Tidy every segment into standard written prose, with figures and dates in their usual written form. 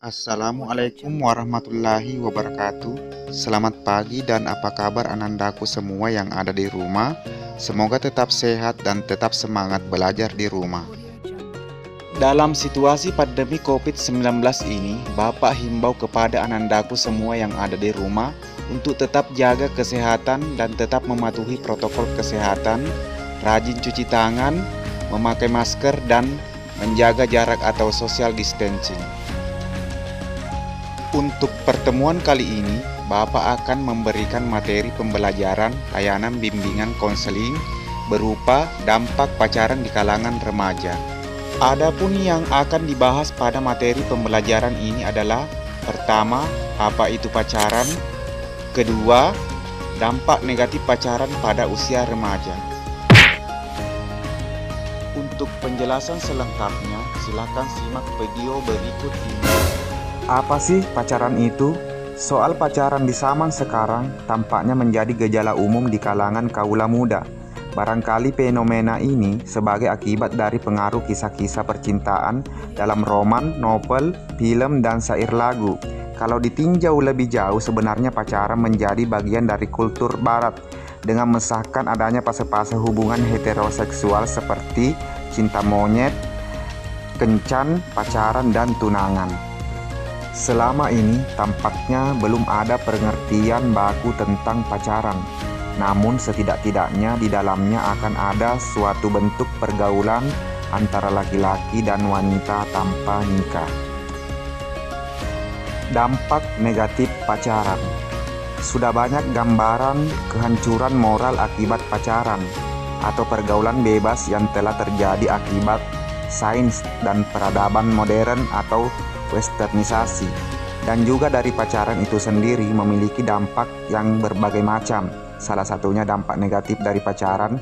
Assalamualaikum warahmatullahi wabarakatuh. Selamat pagi dan apa kabar anandaku semua yang ada di rumah. Semoga tetap sehat dan tetap semangat belajar di rumah. Dalam situasi pandemi COVID-19 ini, Bapak himbau kepada anandaku semua yang ada di rumah untuk tetap jaga kesehatan dan tetap mematuhi protokol kesehatan, rajin cuci tangan, memakai masker, dan menjaga jarak atau social distancing. Untuk pertemuan kali ini, Bapak akan memberikan materi pembelajaran layanan bimbingan konseling berupa dampak pacaran di kalangan remaja. Adapun yang akan dibahas pada materi pembelajaran ini adalah: pertama, apa itu pacaran; kedua, dampak negatif pacaran pada usia remaja. Untuk penjelasan selengkapnya, silakan simak video berikut ini. Apa sih pacaran itu? Soal pacaran di zaman sekarang tampaknya menjadi gejala umum di kalangan kaula muda. Barangkali fenomena ini sebagai akibat dari pengaruh kisah-kisah percintaan dalam roman, novel, film, dan syair lagu. Kalau ditinjau lebih jauh, sebenarnya pacaran menjadi bagian dari kultur barat dengan mengesahkan adanya fase-fase hubungan heteroseksual seperti cinta monyet, kencan, pacaran, dan tunangan. Selama ini tampaknya belum ada pengertian baku tentang pacaran. Namun setidak-tidaknya di dalamnya akan ada suatu bentuk pergaulan antara laki-laki dan wanita tanpa nikah. Dampak negatif pacaran. Sudah banyak gambaran kehancuran moral akibat pacaran atau pergaulan bebas yang telah terjadi akibat sains dan peradaban modern atau westernisasi. Dan juga dari pacaran itu sendiri memiliki dampak yang berbagai macam. Salah satunya dampak negatif dari pacaran.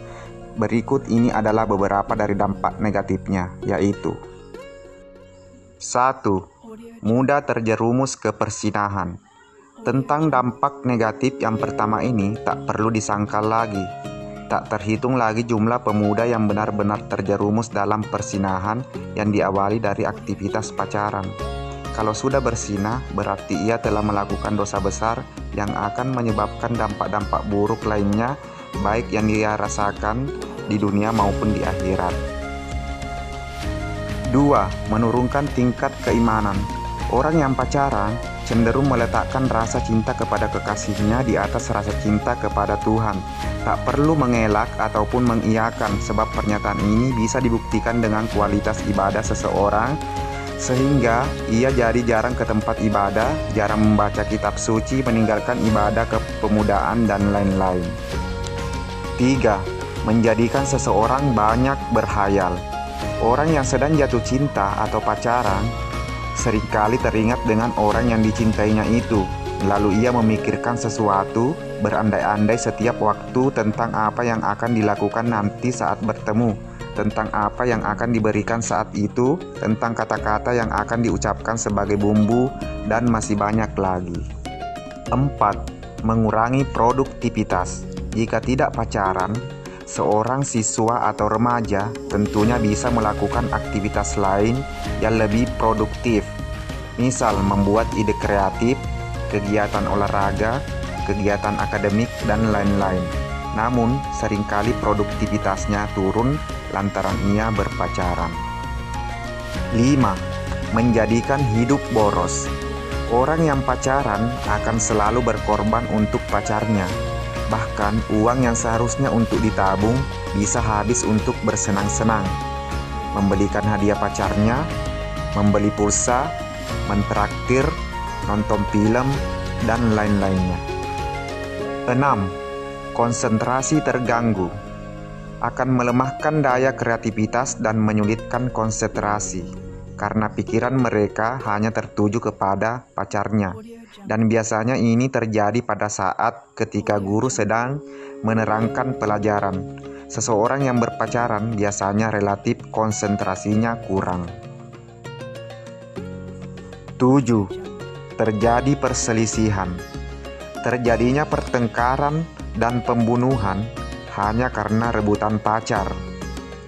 Berikut ini adalah beberapa dari dampak negatifnya, yaitu: 1. Mudah terjerumus ke persinahan. Tentang dampak negatif yang pertama ini tak perlu disangkal lagi. Tak terhitung lagi jumlah pemuda yang benar-benar terjerumus dalam persinahan yang diawali dari aktivitas pacaran. Kalau sudah bersinah, berarti ia telah melakukan dosa besar yang akan menyebabkan dampak-dampak buruk lainnya, baik yang dia rasakan di dunia maupun di akhirat. 2. Menurunkan tingkat keimanan. Orang yang pacaran cenderung meletakkan rasa cinta kepada kekasihnya di atas rasa cinta kepada Tuhan. Tak perlu mengelak ataupun mengiyakan, sebab pernyataan ini bisa dibuktikan dengan kualitas ibadah seseorang, sehingga ia jadi jarang ke tempat ibadah, jarang membaca kitab suci, meninggalkan ibadah kepemudaan, dan lain-lain. 3. Menjadikan seseorang banyak berhayal. Orang yang sedang jatuh cinta atau pacaran seringkali teringat dengan orang yang dicintainya itu, lalu ia memikirkan sesuatu, berandai-andai setiap waktu tentang apa yang akan dilakukan nanti saat bertemu, tentang apa yang akan diberikan saat itu, tentang kata-kata yang akan diucapkan sebagai bumbu, dan masih banyak lagi. 4. Mengurangi produktivitas. Jika tidak pacaran, seorang siswa atau remaja tentunya bisa melakukan aktivitas lain yang lebih produktif. Misal membuat ide kreatif, kegiatan olahraga, kegiatan akademik, dan lain-lain. Namun, seringkali produktivitasnya turun lantaran ia berpacaran. 5. Menjadikan hidup boros. Orang yang pacaran akan selalu berkorban untuk pacarnya. Bahkan uang yang seharusnya untuk ditabung bisa habis untuk bersenang-senang, membelikan hadiah pacarnya, membeli pulsa, mentraktir, nonton film, dan lain-lainnya. 6. Konsentrasi terganggu. Akan melemahkan daya kreativitas dan menyulitkan konsentrasi, karena pikiran mereka hanya tertuju kepada pacarnya. Dan biasanya ini terjadi pada saat ketika guru sedang menerangkan pelajaran. Seseorang yang berpacaran biasanya relatif konsentrasinya kurang. 7. Terjadi perselisihan. Terjadinya pertengkaran dan pembunuhan hanya karena rebutan pacar.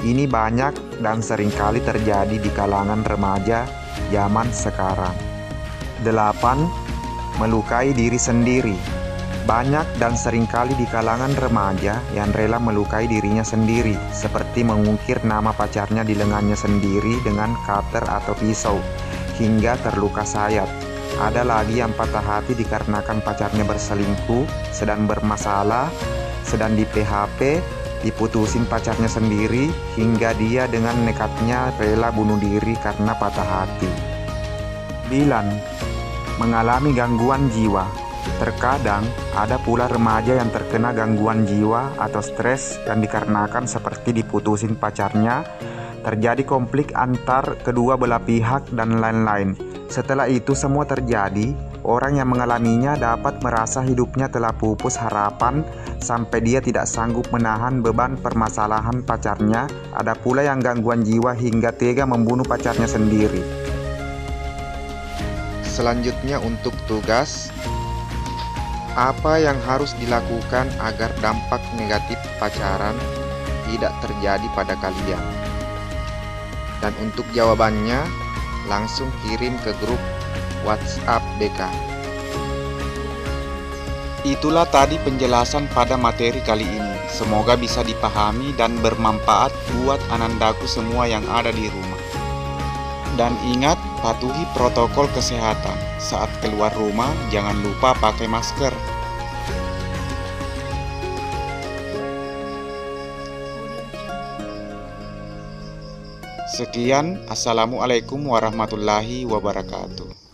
Ini banyak dan seringkali terjadi di kalangan remaja zaman sekarang. 8. Melukai diri sendiri. Banyak dan seringkali di kalangan remaja yang rela melukai dirinya sendiri, seperti mengukir nama pacarnya di lengannya sendiri dengan cutter atau pisau, hingga terluka sayat. Ada lagi yang patah hati dikarenakan pacarnya berselingkuh, sedang bermasalah, sedang di PHP, diputusin pacarnya sendiri, hingga dia dengan nekatnya rela bunuh diri karena patah hati. 9. Mengalami gangguan jiwa. Terkadang ada pula remaja yang terkena gangguan jiwa atau stres yang dikarenakan seperti diputusin pacarnya, terjadi konflik antar kedua belah pihak dan lain-lain. Setelah itu semua terjadi, orang yang mengalaminya dapat merasa hidupnya telah pupus harapan sampai dia tidak sanggup menahan beban permasalahan pacarnya. Ada pula yang gangguan jiwa hingga tega membunuh pacarnya sendiri. Selanjutnya untuk tugas, apa yang harus dilakukan agar dampak negatif pacaran tidak terjadi pada kalian? Dan untuk jawabannya, langsung kirim ke grup WhatsApp BK. Itulah tadi penjelasan pada materi kali ini. Semoga bisa dipahami dan bermanfaat buat anandaku semua yang ada di rumah. Dan ingat, patuhi protokol kesehatan. Saat keluar rumah, jangan lupa pakai masker. Sekian, Assalamualaikum warahmatullahi wabarakatuh.